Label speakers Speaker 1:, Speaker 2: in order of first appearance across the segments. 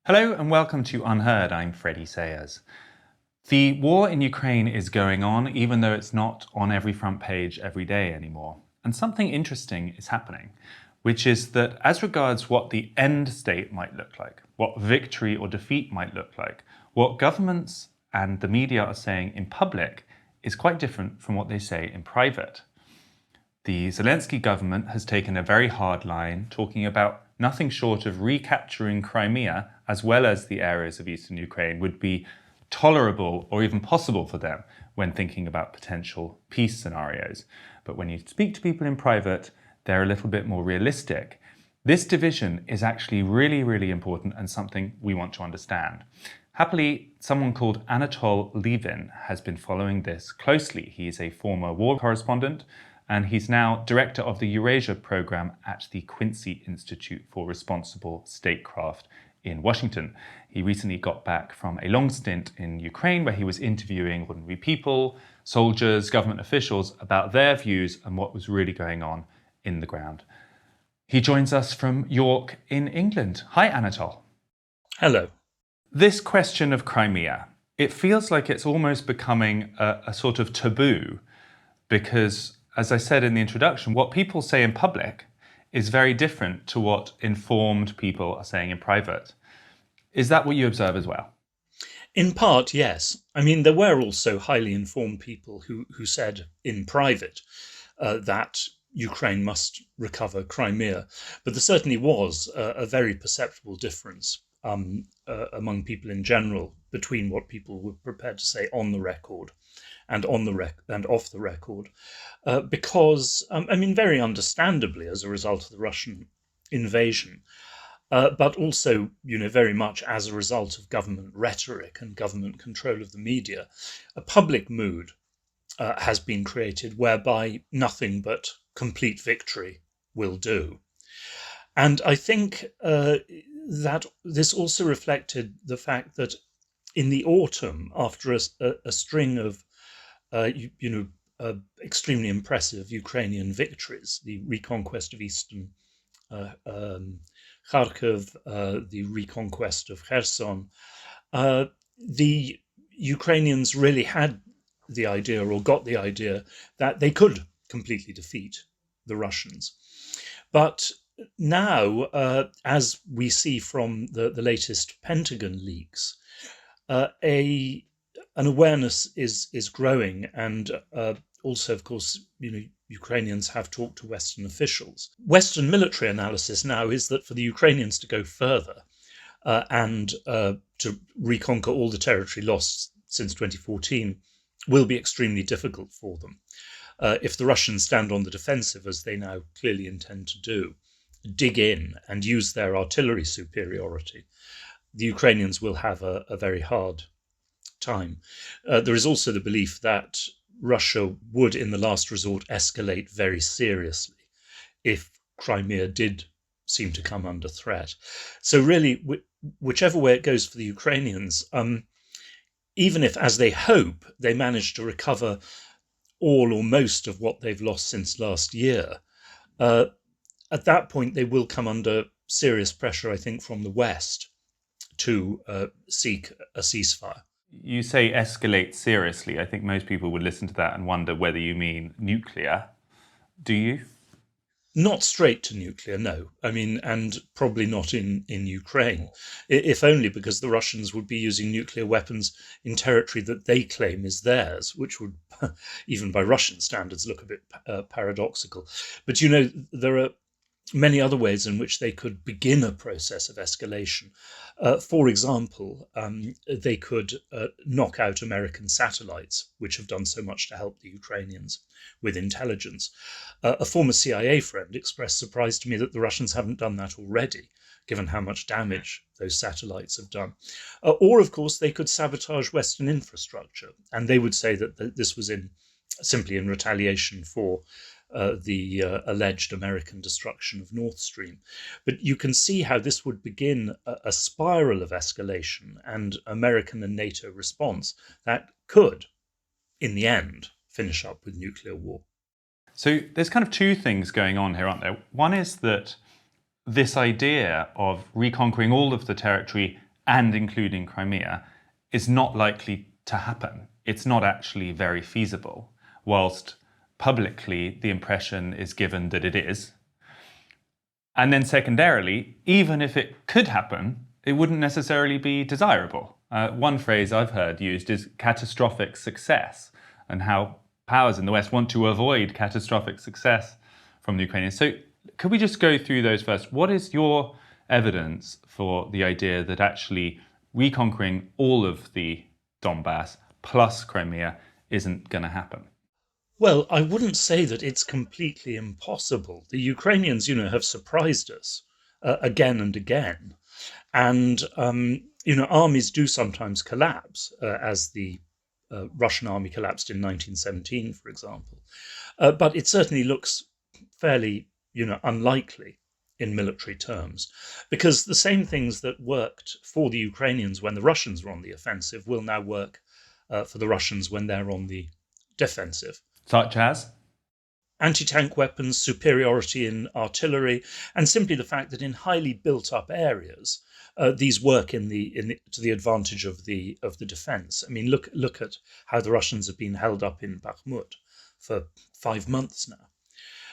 Speaker 1: Hello and welcome to UnHerd. I'm Freddie Sayers. The war in Ukraine is going on, even though it's not on every front page every day anymore. And something interesting is happening, which is that as regards what the end state might look like, what victory or defeat might look like, what governments and the media are saying in public is quite different from what they say in private. The Zelensky government has taken a very hard line, talking about nothing short of recapturing Crimea, as well as the areas of eastern Ukraine, would be tolerable or even possible for them when thinking about potential peace scenarios. But when you speak to people in private, they're a little bit more realistic. This division is actually really, really important and something we want to understand. Happily, someone called Anatol Lieven has been following this closely. He is a former war correspondent, and he's now director of the Eurasia program at the Quincy Institute for Responsible Statecraft in Washington. He recently got back from a long stint in Ukraine where he was interviewing ordinary people, soldiers, government officials about their views and what was really going on in the ground. He joins us from York in England. Hi, Anatol.
Speaker 2: Hello.
Speaker 1: This question of Crimea, it feels like it's almost becoming a sort of taboo because, as I said in the introduction, what people say in public is very different to what informed people are saying in private. Is that what you observe as well?
Speaker 2: In part, yes. I mean, there were also highly informed people who said in private that Ukraine must recover Crimea. But there certainly was a very perceptible difference among people in general between what people were prepared to say on the record and off the record, because I mean, very understandably, as a result of the Russian invasion, but also, very much as a result of government rhetoric and government control of the media, a public mood has been created whereby nothing but complete victory will do. And I think that this also reflected the fact that in the autumn, after a string of extremely impressive Ukrainian victories, the reconquest of eastern Kharkiv, the reconquest of Kherson, the Ukrainians really had the idea, or got the idea, that they could completely defeat the Russians. But now, as we see from the latest Pentagon leaks, an awareness is growing, and also, of course, Ukrainians have talked to Western officials. Western military analysis now is that for the Ukrainians to go further and to reconquer all the territory lost since 2014 will be extremely difficult for them. If the Russians stand on the defensive, as they now clearly intend to do, dig in and use their artillery superiority, the Ukrainians will have a very hard time. There is also the belief that Russia would, in the last resort, escalate very seriously if Crimea did seem to come under threat. So really, whichever way it goes for the Ukrainians, even if, as they hope, they manage to recover all or most of what they've lost since last year, at that point they will come under serious pressure, I think, from the West to seek a ceasefire.
Speaker 1: You say escalate seriously. I think most people would listen to that and wonder whether you mean nuclear. Do you?
Speaker 2: Not straight to nuclear, no. I mean, and probably not in Ukraine, if only because the Russians would be using nuclear weapons in territory that they claim is theirs, which would, even by Russian standards, look a bit paradoxical. But there are many other ways in which they could begin a process of escalation. For example, they could knock out American satellites, which have done so much to help the Ukrainians with intelligence. A former CIA friend expressed surprise to me that the Russians haven't done that already, given how much damage those satellites have done. Or, of course, they could sabotage Western infrastructure, and they would say that this was simply in retaliation for the alleged American destruction of Nord Stream. But you can see how this would begin a spiral of escalation and American and NATO response that could, in the end, finish up with nuclear war.
Speaker 1: So there's kind of two things going on here, aren't there? One is that this idea of reconquering all of the territory and including Crimea, is not likely to happen. It's not actually very feasible, whilst publicly the impression is given that it is. And then secondarily, even if it could happen, it wouldn't necessarily be desirable. One phrase I've heard used is catastrophic success, and how powers in the West want to avoid catastrophic success from the Ukrainians. So could we just go through those first? What is your evidence for the idea that actually reconquering all of the Donbass plus Crimea isn't going to happen?
Speaker 2: Well, I wouldn't say that it's completely impossible. The Ukrainians, have surprised us again and again. And, armies do sometimes collapse, as the Russian army collapsed in 1917, for example. But it certainly looks fairly, unlikely in military terms, because the same things that worked for the Ukrainians when the Russians were on the offensive will now work for the Russians when they're on the defensive.
Speaker 1: Such as?
Speaker 2: Anti-tank weapons, superiority in artillery, and simply the fact that in highly built-up areas, these work to the advantage of the defence. I mean, look at how the Russians have been held up in Bakhmut for 5 months now.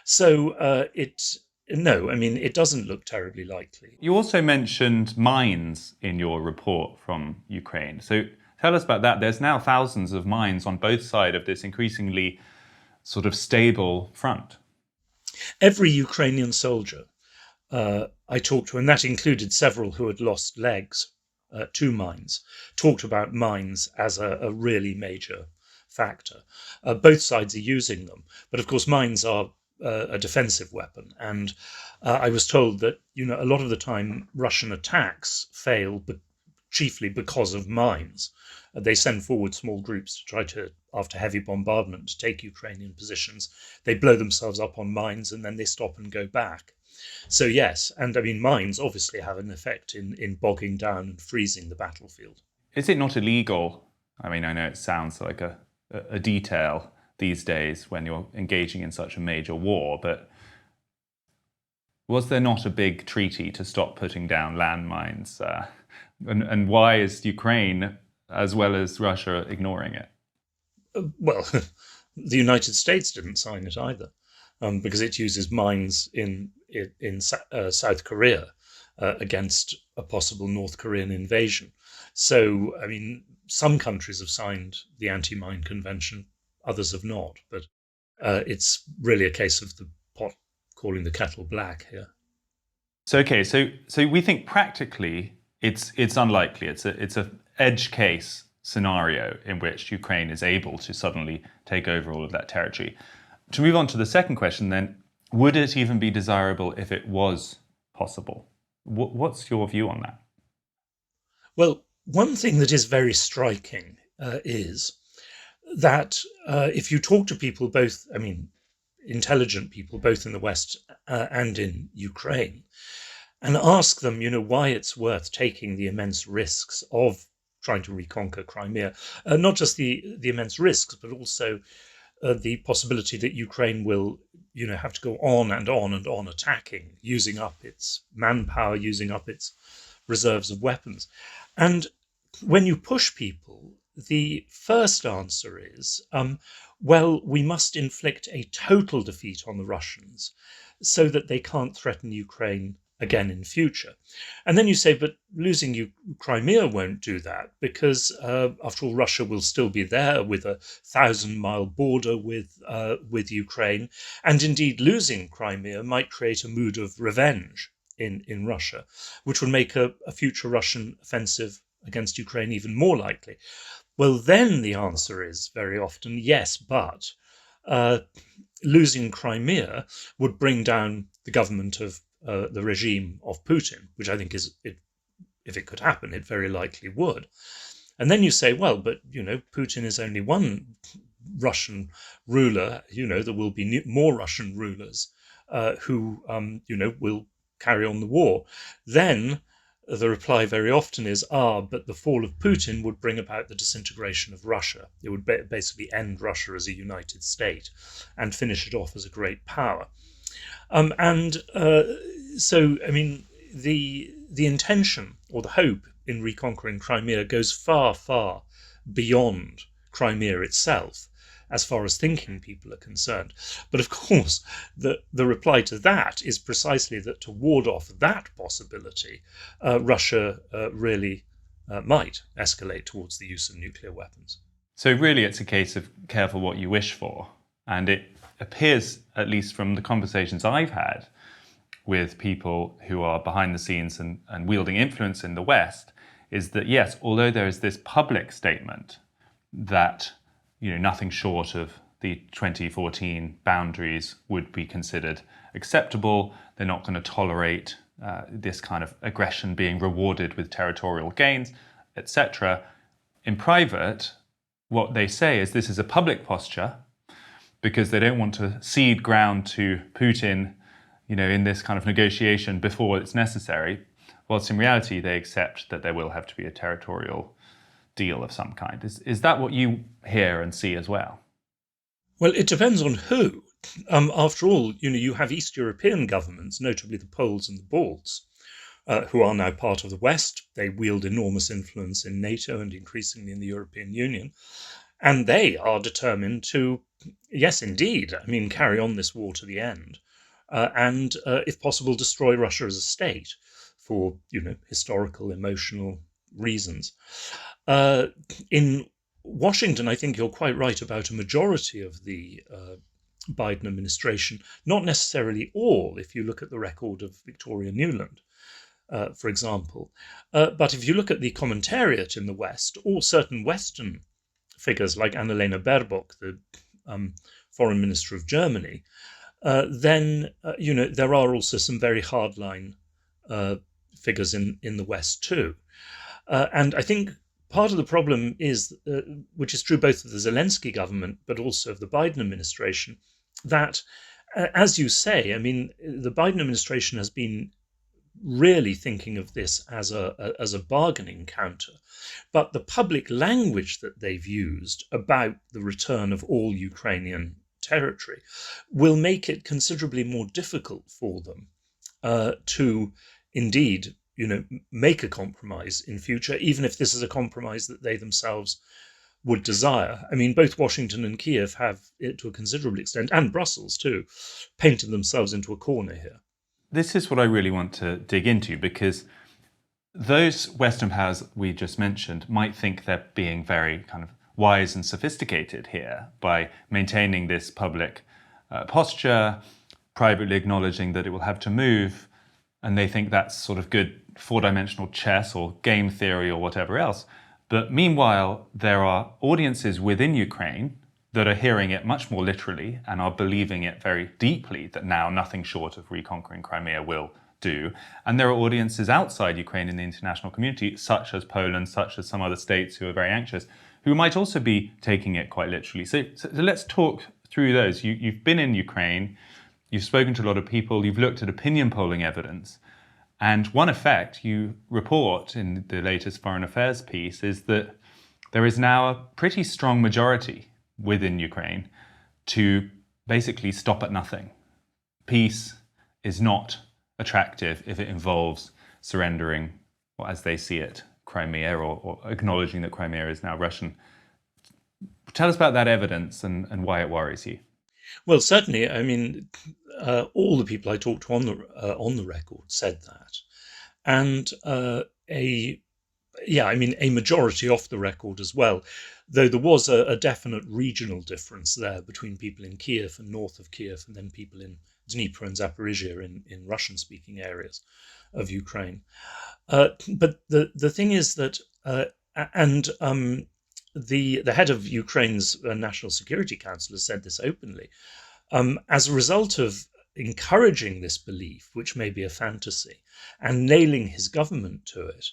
Speaker 2: So it doesn't look terribly likely.
Speaker 1: You also mentioned mines in your report from Ukraine. So tell us about that. There's now thousands of mines on both sides of this increasingly sort of stable front.
Speaker 2: Every Ukrainian soldier I talked to, and that included several who had lost legs to mines, talked about mines as a really major factor. Both sides are using them, but of course mines are a defensive weapon. And I was told that, a lot of the time Russian attacks fail, but chiefly because of mines. They send forward small groups to try to, after heavy bombardment, to take Ukrainian positions. They blow themselves up on mines and then they stop and go back. So yes, and I mean, mines obviously have an effect in bogging down and freezing the battlefield.
Speaker 1: Is it not illegal? I mean, I know it sounds like a detail these days when you're engaging in such a major war, but was there not a big treaty to stop putting down landmines? And why is Ukraine, as well as Russia, ignoring it?
Speaker 2: Well, the United States didn't sign it either, because it uses mines in South Korea against a possible North Korean invasion. So, I mean, some countries have signed the Anti-Mine Convention, others have not. But it's really a case of the pot calling the kettle black here.
Speaker 1: So we think practically it's unlikely. It's a edge case scenario in which Ukraine is able to suddenly take over all of that territory. To move on to the second question then, would it even be desirable if it was possible? What's your view on that?
Speaker 2: Well, one thing that is very striking is that if you talk to people, both, I mean, intelligent people, both in the West and in Ukraine, and ask them, why it's worth taking the immense risks of trying to reconquer Crimea, not just the immense risks, but also the possibility that Ukraine will, have to go on and on and on attacking, using up its manpower, using up its reserves of weapons. And when you push people, the first answer is, well, we must inflict a total defeat on the Russians so that they can't threaten Ukraine again in future. And then you say, but losing Crimea won't do that, because after all, Russia will still be there with a 1,000-mile border with Ukraine. And indeed, losing Crimea might create a mood of revenge in Russia, which would make a future Russian offensive against Ukraine even more likely. Well, then the answer is very often, yes, but losing Crimea would bring down the government of the regime of Putin, which I think if it could happen, it very likely would. And then you say, well, but, Putin is only one Russian ruler, there will be more Russian rulers who, will carry on the war. Then the reply very often is, but the fall of Putin would bring about the disintegration of Russia. It would basically end Russia as a united state and finish it off as a great power. So, I mean, the intention or the hope in reconquering Crimea goes far, far beyond Crimea itself, as far as thinking people are concerned. But of course, the reply to that is precisely that to ward off that possibility, Russia really might escalate towards the use of nuclear weapons.
Speaker 1: So really it's a case of careful what you wish for. And it appears, at least from the conversations I've had with people who are behind the scenes and wielding influence in the West, is that yes, although there is this public statement that nothing short of the 2014 boundaries would be considered acceptable, they're not going to tolerate this kind of aggression being rewarded with territorial gains, etc. In private, what they say is this is a public posture because they don't want to cede ground to Putin, in this kind of negotiation before it's necessary, whilst in reality they accept that there will have to be a territorial deal of some kind. Is that what you hear and see as well?
Speaker 2: Well, it depends on who. After all, you have East European governments, notably the Poles and the Balts, who are now part of the West. They wield enormous influence in NATO and increasingly in the European Union. And they are determined to, yes, indeed, carry on this war to the end. And, if possible, destroy Russia as a state for, historical, emotional reasons. In Washington, I think you're quite right about a majority of the Biden administration, not necessarily all, if you look at the record of Victoria Nuland, for example. But if you look at the commentariat in the West, or certain Western figures like Annalena Baerbock, the foreign minister of Germany, then, there are also some very hardline figures in the West too. And I think part of the problem is, which is true both of the Zelensky government, but also of the Biden administration, that, as you say, the Biden administration has been really thinking of this as a bargaining counter. But the public language that they've used about the return of all Ukrainian territory will make it considerably more difficult for them to indeed make a compromise in future, even if this is a compromise that they themselves would desire. Both Washington and Kiev have, to a considerable extent, and Brussels too, painted themselves into a corner here.
Speaker 1: This is what I really want to dig into, because those Western powers we just mentioned might think they're being very kind of wise and sophisticated here by maintaining this public posture, privately acknowledging that it will have to move, and they think that's sort of good four-dimensional chess or game theory or whatever else. But meanwhile, there are audiences within Ukraine that are hearing it much more literally and are believing it very deeply that now nothing short of reconquering Crimea will do. And there are audiences outside Ukraine in the international community, such as Poland, such as some other states who are very anxious, who might also be taking it quite literally. So let's talk through those. You've been in Ukraine, you've spoken to a lot of people, you've looked at opinion polling evidence. And one effect you report in the latest foreign affairs piece is that there is now a pretty strong majority within Ukraine to basically stop at nothing. Peace is not attractive if it involves surrendering, or as they see it, Crimea, or acknowledging that Crimea is now Russian. Tell us about that evidence and why it worries you.
Speaker 2: Well, certainly, all the people I talked to on the record said that, and a majority off the record as well. Though there was a definite regional difference there between people in Kiev and north of Kiev, and then people in Dnipro and Zaporizhia in Russian-speaking areas of Ukraine. But the thing is that, the head of Ukraine's National Security Council has said this openly, as a result of encouraging this belief, which may be a fantasy, and nailing his government to it,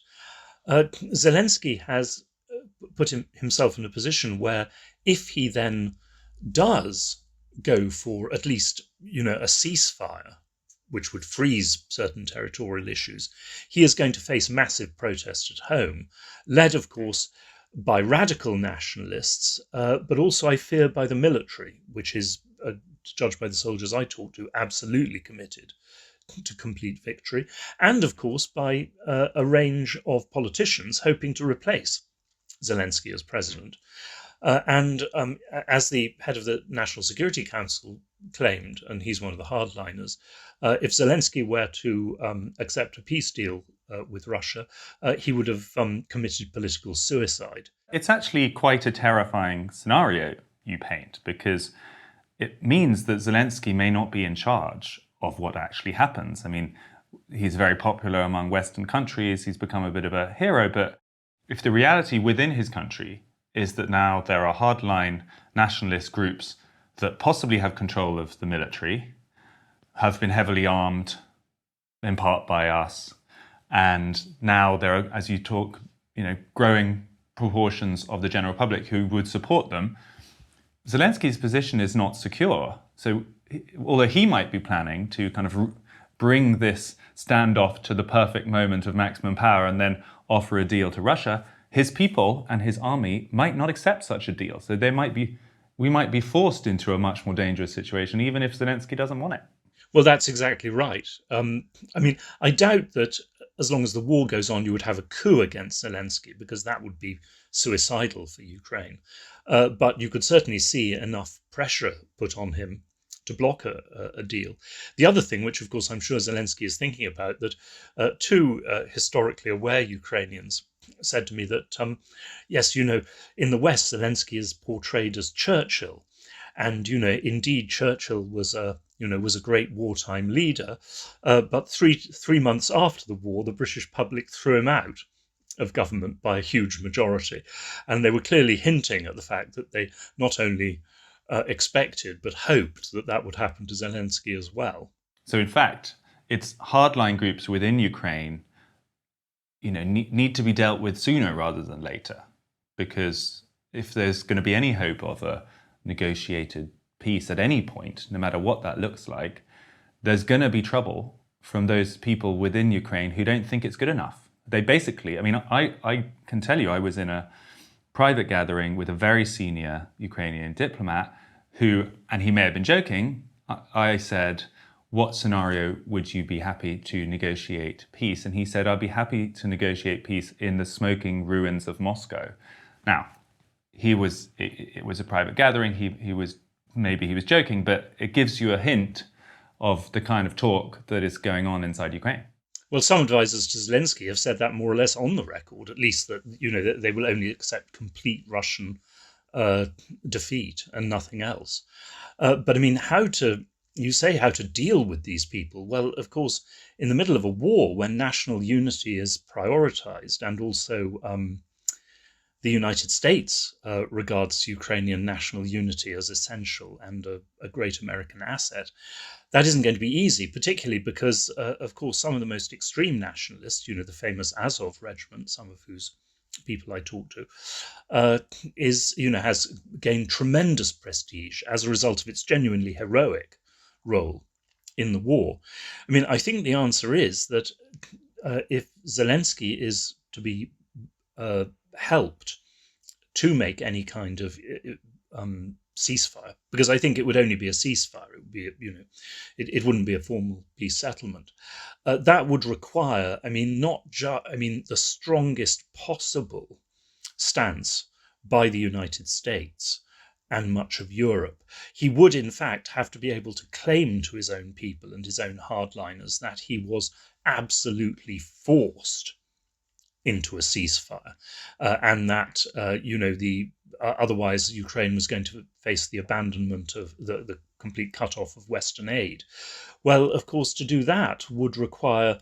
Speaker 2: Zelensky has put himself in a position where if he then does go for at least, a ceasefire, which would freeze certain territorial issues, he is going to face massive protest at home, led, of course, by radical nationalists, but also, I fear, by the military, which is, judged by the soldiers I talked to, absolutely committed to complete victory, and of course by a range of politicians hoping to replace Zelensky as president. And as the head of the National Security Council claimed, and he's one of the hardliners, if Zelensky were to accept a peace deal with Russia, he would have committed political suicide.
Speaker 1: It's actually quite a terrifying scenario you paint, because it means that Zelensky may not be in charge of what actually happens. I mean, he's very popular among Western countries, he's become a bit of a hero, but if the reality within his country is that now there are hardline nationalist groups that possibly have control of the military, have been heavily armed in part by us, and now there are, as you talk, growing proportions of the general public who would support them, Zelensky's position is not secure. So although he might be planning to kind of bring this standoff to the perfect moment of maximum power and then offer a deal to Russia, his people and his army might not accept such a deal. So we might be forced into a much more dangerous situation, even if Zelensky doesn't want it.
Speaker 2: Well, that's exactly right. I doubt that as long as the war goes on, you would have a coup against Zelensky, because that would be suicidal for Ukraine. But you could certainly see enough pressure put on him to block a deal. The other thing, which of course I'm sure Zelensky is thinking about, that two historically aware Ukrainians said to me that, yes, in the West, Zelensky is portrayed as Churchill. And, indeed, Churchill was a great wartime leader. But three months after the war, the British public threw him out of government by a huge majority. And they were clearly hinting at the fact that they not only expected but hoped that that would happen to Zelensky as well.
Speaker 1: So in fact, it's hardline groups within Ukraine, need to be dealt with sooner rather than later, because if there's going to be any hope of a negotiated peace at any point, no matter what that looks like, there's going to be trouble from those people within Ukraine who don't think it's good enough. They basically, I can tell you, I was in a private gathering with a very senior Ukrainian diplomat who, and he may have been joking, I said, what scenario would you be happy to negotiate peace? And he said, I'd be happy to negotiate peace in the smoking ruins of Moscow. Now, it was a private gathering, maybe he was joking, but it gives you a hint of the kind of talk that is going on inside Ukraine.
Speaker 2: Well, some advisors to Zelensky have said that more or less on the record, at least that, that they will only accept complete Russian defeat and nothing else. But how to deal with these people? Well, of course, in the middle of a war when national unity is prioritized, and also the United States regards Ukrainian national unity as essential and a great American asset, that isn't going to be easy, particularly because, of course, some of the most extreme nationalists, the famous Azov regiment, some of whose people I talk to, has gained tremendous prestige as a result of its genuinely heroic role in the war. I think the answer is that if Zelensky is to be helped to make any kind of ceasefire, because I think it would only be a ceasefire, it would be, it wouldn't be a formal peace settlement. That would require, the strongest possible stance by the United States and much of Europe. He would, in fact, have to be able to claim to his own people and his own hardliners that he was absolutely forced into a ceasefire, and that otherwise Ukraine was going to face the abandonment of the complete cut-off of Western aid. Well, of course, to do that would require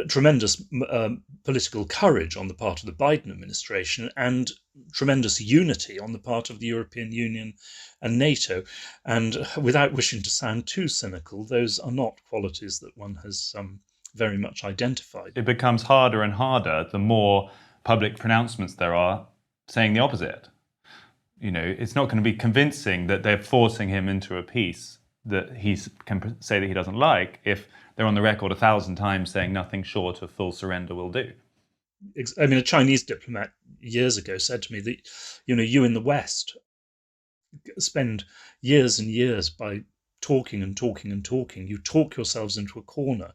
Speaker 2: tremendous political courage on the part of the Biden administration and tremendous unity on the part of the European Union and NATO. And without wishing to sound too cynical, those are not qualities that one has very much identified.
Speaker 1: It becomes harder and harder the more public pronouncements there are saying the opposite. It's not going to be convincing that they're forcing him into a peace that he can say that he doesn't like if they're on the record 1,000 times saying nothing short of full surrender will do.
Speaker 2: A Chinese diplomat years ago said to me that, you in the West spend years and years by talking and talking and talking. You talk yourselves into a corner.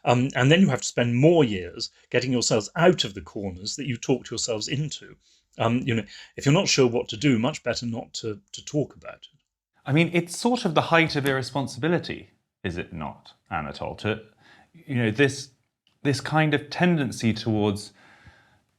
Speaker 2: And then you have to spend more years getting yourselves out of the corners that you talked yourselves into. If you're not sure what to do, much better not to talk about it.
Speaker 1: I mean, it's sort of the height of irresponsibility, is it not, Anatol? This kind of tendency towards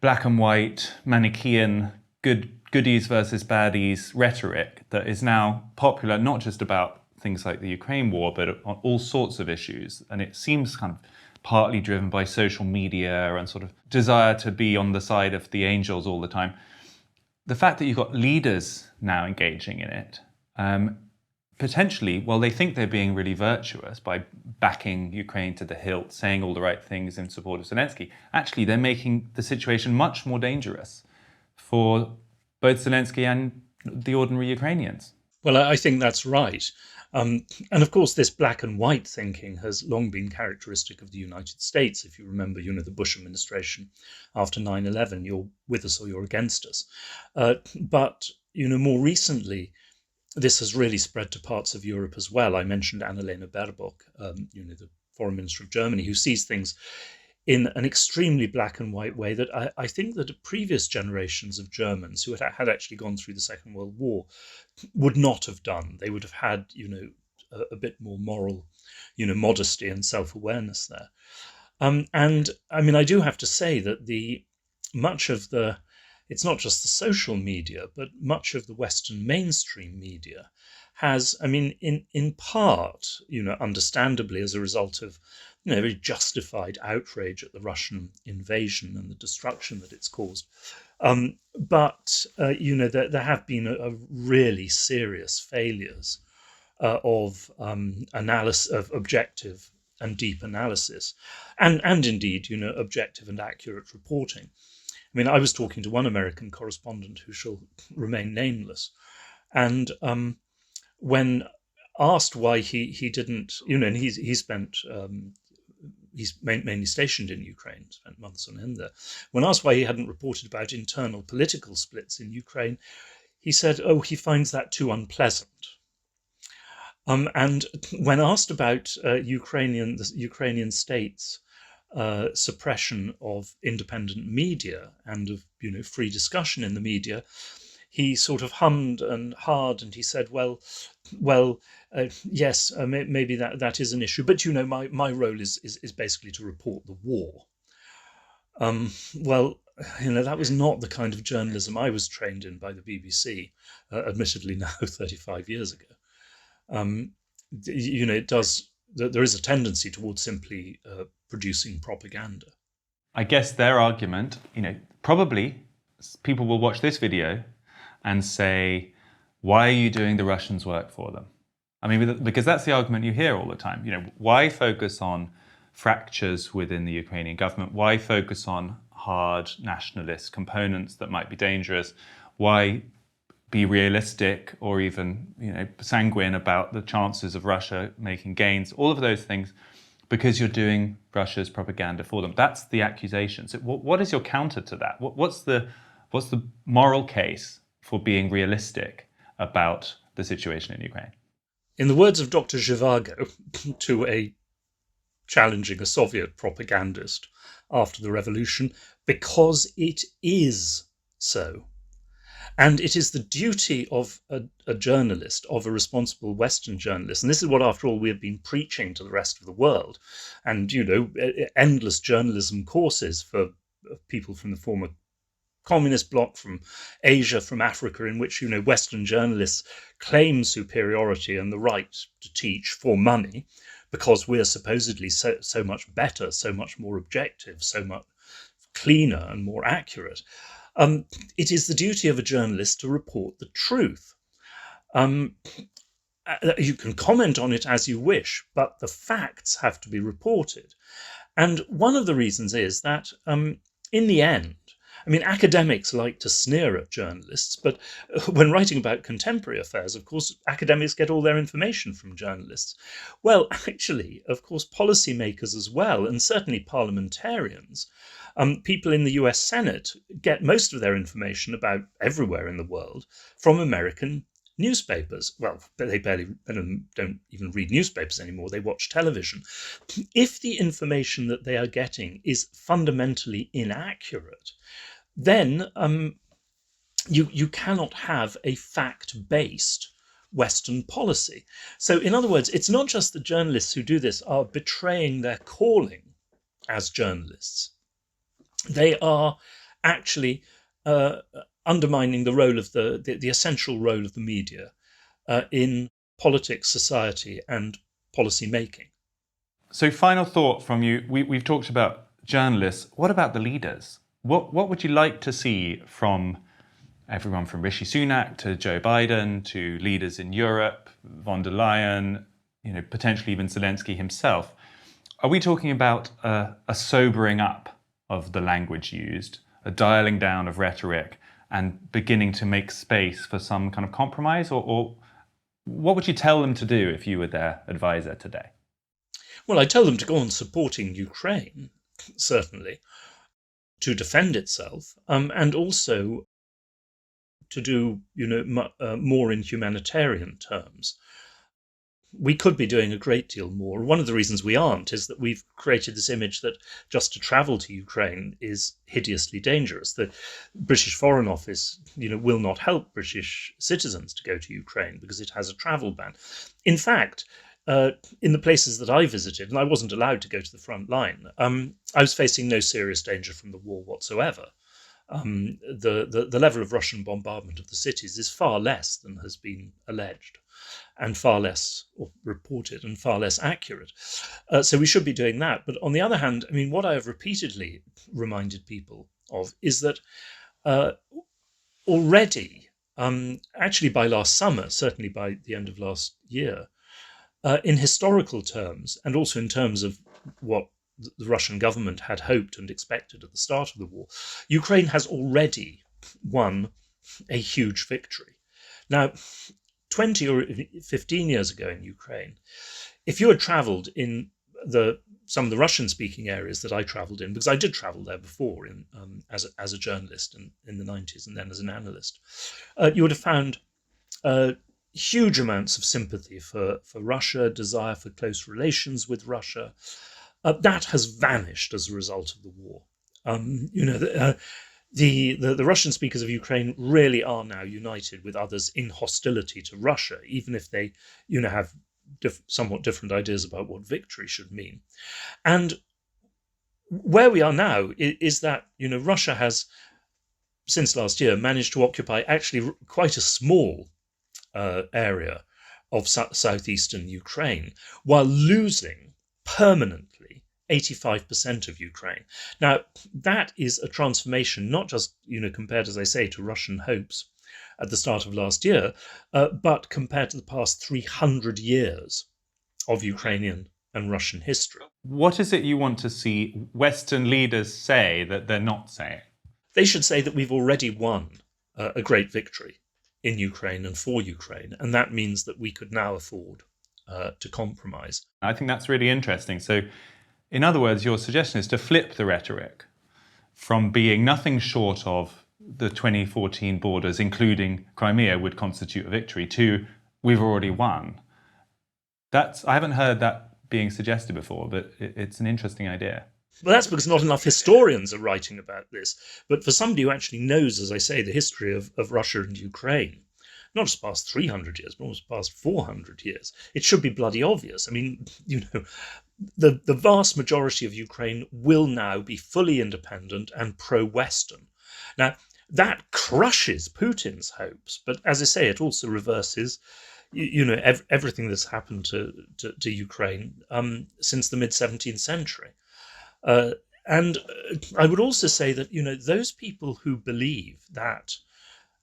Speaker 1: black and white, Manichaean, goodies versus baddies rhetoric that is now popular, not just about things like the Ukraine war, but on all sorts of issues. And it seems kind of partly driven by social media and sort of desire to be on the side of the angels all the time. The fact that you've got leaders now engaging in it, potentially, well, they think they're being really virtuous by backing Ukraine to the hilt, saying all the right things in support of Zelensky. Actually, they're making the situation much more dangerous for both Zelensky and the ordinary Ukrainians.
Speaker 2: Well, I think that's right. And of course, this black and white thinking has long been characteristic of the United States. If you remember, the Bush administration after 9/11, you're with us or you're against us. But more recently, this has really spread to parts of Europe as well. I mentioned Annalena Baerbock, the foreign minister of Germany, who sees things in an extremely black and white way that I think that previous generations of Germans who had actually gone through the Second World War would not have done. They would have had, a bit more moral, modesty and self-awareness there. And I mean, I do have to say that it's not just the social media, but much of the Western mainstream media has, I mean, in part, understandably as a result of, very justified outrage at the Russian invasion and the destruction that it's caused. But there have been a really serious failures of analysis, of objective and deep analysis, and indeed, objective and accurate reporting. I mean, I was talking to one American correspondent who shall remain nameless, and when asked why he didn't, and he's mainly stationed in Ukraine, spent months on end there. When asked why he hadn't reported about internal political splits in Ukraine, he said, "Oh, he finds that too unpleasant." And when asked about the Ukrainian state's suppression of independent media and of free discussion in the media, he sort of hummed and hawed, and he said, "Well, yes, maybe that is an issue, but my role is basically to report the war." Well, that was not the kind of journalism I was trained in by the BBC, admittedly now 35 years ago. There is a tendency towards simply producing propaganda.
Speaker 1: I guess their argument, probably people will watch this video and say, why are you doing the Russians' work for them? I mean, because that's the argument you hear all the time. Why focus on fractures within the Ukrainian government? Why focus on hard nationalist components that might be dangerous? Why be realistic or even, sanguine about the chances of Russia making gains? All of those things, because you're doing Russia's propaganda for them. That's the accusation. So what is your counter to that? What's the moral case for being realistic about the situation in Ukraine?
Speaker 2: In the words of Dr. Zhivago, to challenging a Soviet propagandist after the revolution, because it is so. And it is the duty of a journalist, of a responsible Western journalist, and this is what, after all, we have been preaching to the rest of the world, and, endless journalism courses for people from the former communist bloc, from Asia, from Africa, in which, Western journalists claim superiority and the right to teach for money, because we're supposedly so much better, so much more objective, so much cleaner and more accurate. It is the duty of a journalist to report the truth. You can comment on it as you wish, but the facts have to be reported. And one of the reasons is that, in the end, I mean, academics like to sneer at journalists, but when writing about contemporary affairs, of course, academics get all their information from journalists. Well, actually, of course, policymakers as well, and certainly parliamentarians, people in the US Senate get most of their information about everywhere in the world from American newspapers. Well, they don't even read newspapers anymore. They watch television. If the information that they are getting is fundamentally inaccurate, then you cannot have a fact-based Western policy. So, in other words, it's not just the journalists who do this are betraying their calling as journalists. They are actually undermining the role of the essential role of the media in politics, society, and policy making.
Speaker 1: So, final thought from you. We've talked about journalists. What about the leaders? What would you like to see from everyone from Rishi Sunak to Joe Biden to leaders in Europe, von der Leyen, potentially even Zelensky himself? Are we talking about a sobering up of the language used, a dialing down of rhetoric, and beginning to make space for some kind of compromise? Or what would you tell them to do if you were their advisor today?
Speaker 2: Well, I tell them to go on supporting Ukraine, certainly, to defend itself, and also to do more in humanitarian terms. We could be doing a great deal more. One of the reasons we aren't is that we've created this image that just to travel to Ukraine is hideously dangerous. The British Foreign Office, will not help British citizens to go to Ukraine because it has a travel ban. In fact, in the places that I visited, and I wasn't allowed to go to the front line, I was facing no serious danger from the war whatsoever. The level of Russian bombardment of the cities is far less than has been alleged, and far less reported, and far less accurate. So we should be doing that. But on the other hand, what I have repeatedly reminded people of is that already, actually by last summer, certainly by the end of last year, in historical terms, and also in terms of what the Russian government had hoped and expected at the start of the war, Ukraine has already won a huge victory. Now, 20 or 15 years ago in Ukraine, if you had travelled in some of the Russian-speaking areas that I travelled in, because I did travel there before as a journalist in the 90s and then as an analyst, you would have found huge amounts of sympathy for Russia, desire for close relations with Russia. That has vanished as a result of the war. The Russian speakers of Ukraine really are now united with others in hostility to Russia, even if they, have somewhat different ideas about what victory should mean. And where we are now is that, Russia has, since last year, managed to occupy actually quite a small area of southeastern Ukraine, while losing permanently 85% of Ukraine. Now, that is a transformation, not just, compared, as I say, to Russian hopes at the start of last year, but compared to the past 300 years of Ukrainian and Russian history.
Speaker 1: What is it you want to see Western leaders say that they're not saying?
Speaker 2: They should say that we've already won a great victory in Ukraine and for Ukraine, and that means that we could now afford to compromise.
Speaker 1: I think that's really interesting. So, in other words, your suggestion is to flip the rhetoric from being nothing short of the 2014 borders, including Crimea, would constitute a victory, to we've already won. I haven't heard that being suggested before, but it's an interesting idea.
Speaker 2: Well, that's because not enough historians are writing about this. But for somebody who actually knows, as I say, the history of Russia and Ukraine, not just past 300 years, but almost past 400 years, it should be bloody obvious. The vast majority of Ukraine will now be fully independent and pro-Western. Now, that crushes Putin's hopes, but as I say, it also reverses, everything that's happened to Ukraine since the mid-17th century. And I would also say that, those people who believe that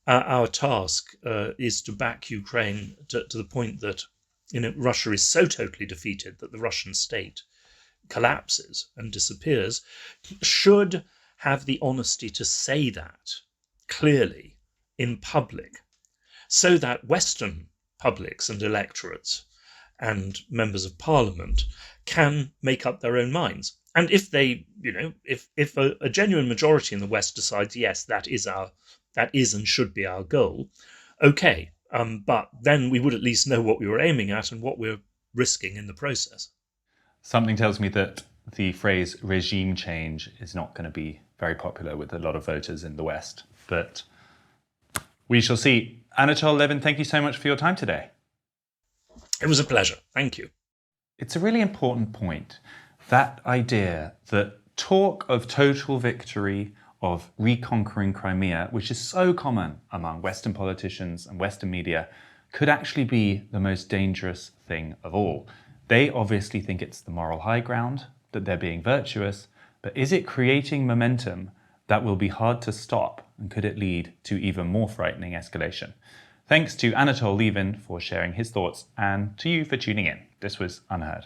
Speaker 2: our task is to back Ukraine to the point that, Russia is so totally defeated that the Russian state collapses and disappears, should have the honesty to say that clearly in public, so that Western publics and electorates and members of parliament can make up their own minds. And if they, if a genuine majority in the West decides, yes, that is and should be our goal, okay, But then we would at least know what we were aiming at and what we're risking in the process.
Speaker 1: Something tells me that the phrase regime change is not going to be very popular with a lot of voters in the West, but we shall see. Anatol Lieven, thank you so much for your time today.
Speaker 2: It was a pleasure. Thank you.
Speaker 1: It's a really important point, that idea that talk of total victory, of reconquering Crimea, which is so common among Western politicians and Western media, could actually be the most dangerous thing of all. They obviously think it's the moral high ground, that they're being virtuous, but is it creating momentum that will be hard to stop, and could it lead to even more frightening escalation? Thanks to Anatol Lieven for sharing his thoughts, and to you for tuning in. This was UnHerd.